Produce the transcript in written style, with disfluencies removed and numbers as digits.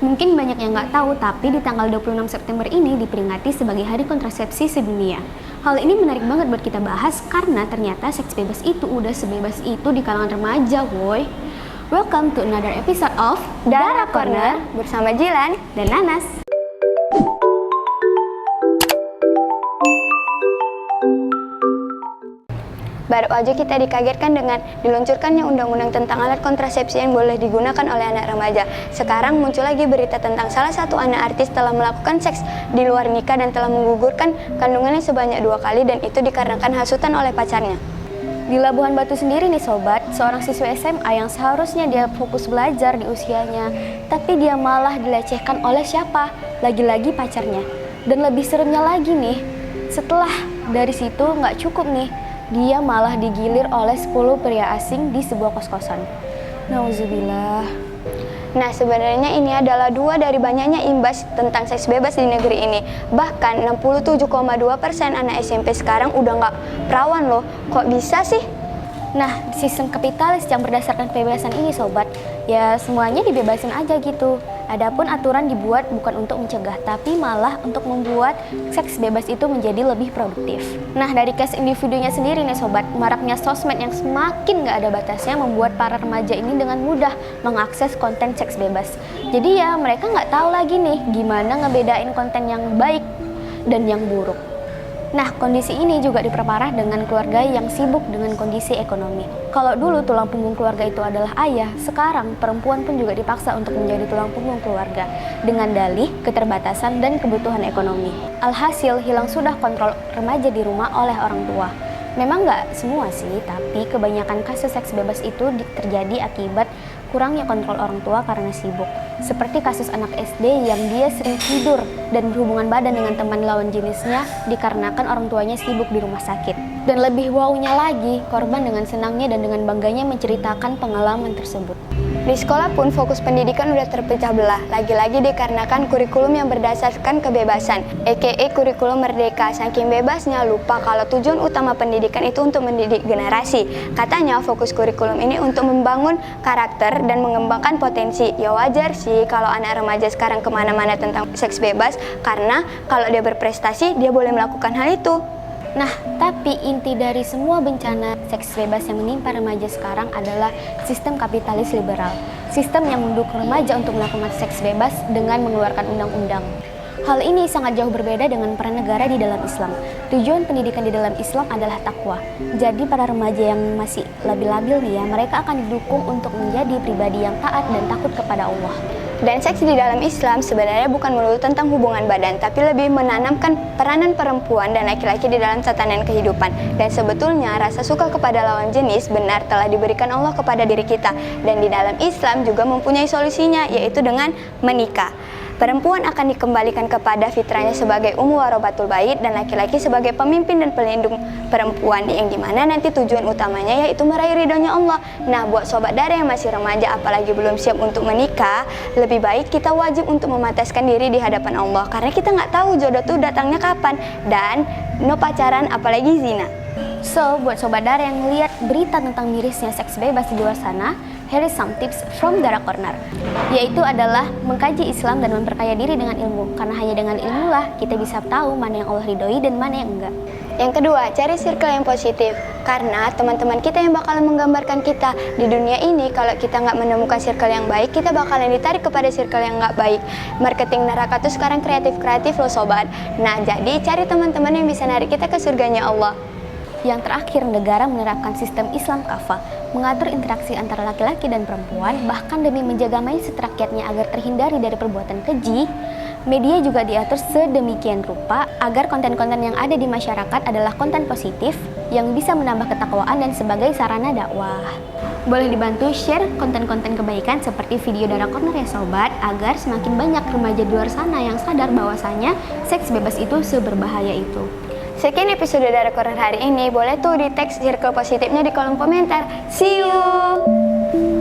Mungkin banyak yang nggak tahu, tapi di tanggal 26 September ini diperingati sebagai Hari Kontrasepsi Sedunia. Hal ini menarik banget buat kita bahas karena ternyata seks bebas itu udah sebebas itu di kalangan remaja, woy. Welcome to another episode of Dara Corner bersama Jilan dan Nanas. Baru aja kita dikagetkan dengan diluncurkannya undang-undang tentang alat kontrasepsi yang boleh digunakan oleh anak remaja. Sekarang muncul lagi berita tentang salah satu anak artis telah melakukan seks di luar nikah dan telah menggugurkan kandungannya sebanyak 2 kali, dan itu dikarenakan hasutan oleh pacarnya. Di Labuhan Batu sendiri nih sobat, seorang siswa SMA yang seharusnya dia fokus belajar di usianya, tapi dia malah dilecehkan oleh siapa? Lagi-lagi pacarnya. Dan lebih seremnya lagi nih, setelah dari situ nggak cukup nih, dia malah digilir oleh 10 pria asing di sebuah kos-kosan. Nauzubillah. Nah, sebenarnya ini adalah 2 dari banyaknya imbas tentang seks bebas di negeri ini. Bahkan 67,2% anak SMP sekarang udah nggak perawan loh. Kok bisa sih? Nah, sistem kapitalis yang berdasarkan kebebasan ini sobat, ya semuanya dibebasin aja gitu. Adapun aturan dibuat bukan untuk mencegah, tapi malah untuk membuat seks bebas itu menjadi lebih produktif. Nah, dari case individunya sendiri nih sobat, maraknya sosmed yang semakin gak ada batasnya membuat para remaja ini dengan mudah mengakses konten seks bebas. Jadi ya mereka gak tahu lagi nih gimana ngebedain konten yang baik dan yang buruk. Nah, kondisi ini juga diperparah dengan keluarga yang sibuk dengan kondisi ekonomi. Kalau dulu tulang punggung keluarga itu adalah ayah, sekarang perempuan pun juga dipaksa untuk menjadi tulang punggung keluarga dengan dalih keterbatasan dan kebutuhan ekonomi. Alhasil, hilang sudah kontrol remaja di rumah oleh orang tua. Memang nggak semua sih, tapi kebanyakan kasus seks bebas itu terjadi akibat kurangnya kontrol orang tua karena sibuk. Seperti kasus anak SD yang dia sering tidur dan berhubungan badan dengan teman lawan jenisnya dikarenakan orang tuanya sibuk di rumah sakit. Dan lebih wownya lagi, korban dengan senangnya dan dengan bangganya menceritakan pengalaman tersebut. Di sekolah pun fokus pendidikan udah terpecah belah, lagi-lagi dikarenakan kurikulum yang berdasarkan kebebasan, aka kurikulum merdeka. Saking bebasnya lupa kalau tujuan utama pendidikan itu untuk mendidik generasi. Katanya fokus kurikulum ini untuk membangun karakter dan mengembangkan potensi. Ya wajar sih kalau anak remaja sekarang kemana-mana tentang seks bebas, karena kalau dia berprestasi dia boleh melakukan hal itu. Nah, tapi inti dari semua bencana seks bebas yang menimpa remaja sekarang adalah sistem kapitalis liberal. Sistem yang mendukung remaja untuk melakukan seks bebas dengan mengeluarkan undang-undang. Hal ini sangat jauh berbeda dengan peran negara di dalam Islam. Tujuan pendidikan di dalam Islam adalah takwa. Jadi para remaja yang masih labil-labil nih ya, mereka akan didukung untuk menjadi pribadi yang taat dan takut kepada Allah. Dan seks di dalam Islam sebenarnya bukan melulu tentang hubungan badan, tapi lebih menanamkan peranan perempuan dan laki-laki di dalam tatanan kehidupan. Dan sebetulnya rasa suka kepada lawan jenis benar telah diberikan Allah kepada diri kita. Dan di dalam Islam juga mempunyai solusinya, yaitu dengan menikah. Perempuan akan dikembalikan kepada fitrahnya sebagai ummu warobatul bait, dan laki-laki sebagai pemimpin dan pelindung perempuan, yang dimana nanti tujuan utamanya yaitu meraih ridhonya Allah. Nah, buat sobat Dara yang masih remaja apalagi belum siap untuk menikah, lebih baik kita wajib untuk memataskan diri di hadapan Allah, karena kita nggak tahu jodoh tuh datangnya kapan. Dan no pacaran apalagi zina. So, buat sobat Dara yang melihat berita tentang mirisnya seks bebas di luar sana, here is some tips from Dara Corner, yaitu adalah mengkaji Islam dan memperkaya diri dengan ilmu, karena hanya dengan ilmu lah kita bisa tahu mana yang Allah ridhoi dan mana yang enggak. Yang kedua, cari circle yang positif, karena teman-teman kita yang bakalan menggambarkan kita di dunia ini. Kalau kita nggak menemukan circle yang baik, kita bakalan ditarik kepada circle yang nggak baik. Marketing neraka tuh sekarang kreatif-kreatif loh sobat. Nah, jadi cari teman-teman yang bisa narik kita ke surganya Allah. Yang terakhir, negara menerapkan sistem Islam kafah, mengatur interaksi antara laki-laki dan perempuan, bahkan demi menjaga mindset rakyatnya agar terhindari dari perbuatan keji. Media juga diatur sedemikian rupa agar konten-konten yang ada di masyarakat adalah konten positif yang bisa menambah ketakwaan dan sebagai sarana dakwah. Boleh dibantu share konten-konten kebaikan seperti video Dara Corner ya sobat, agar semakin banyak remaja di luar sana yang sadar bahwasanya seks bebas itu seberbahaya itu. Sekian episode Dara Corner hari ini. Boleh tuh di tag circle positifnya di kolom komentar. See you!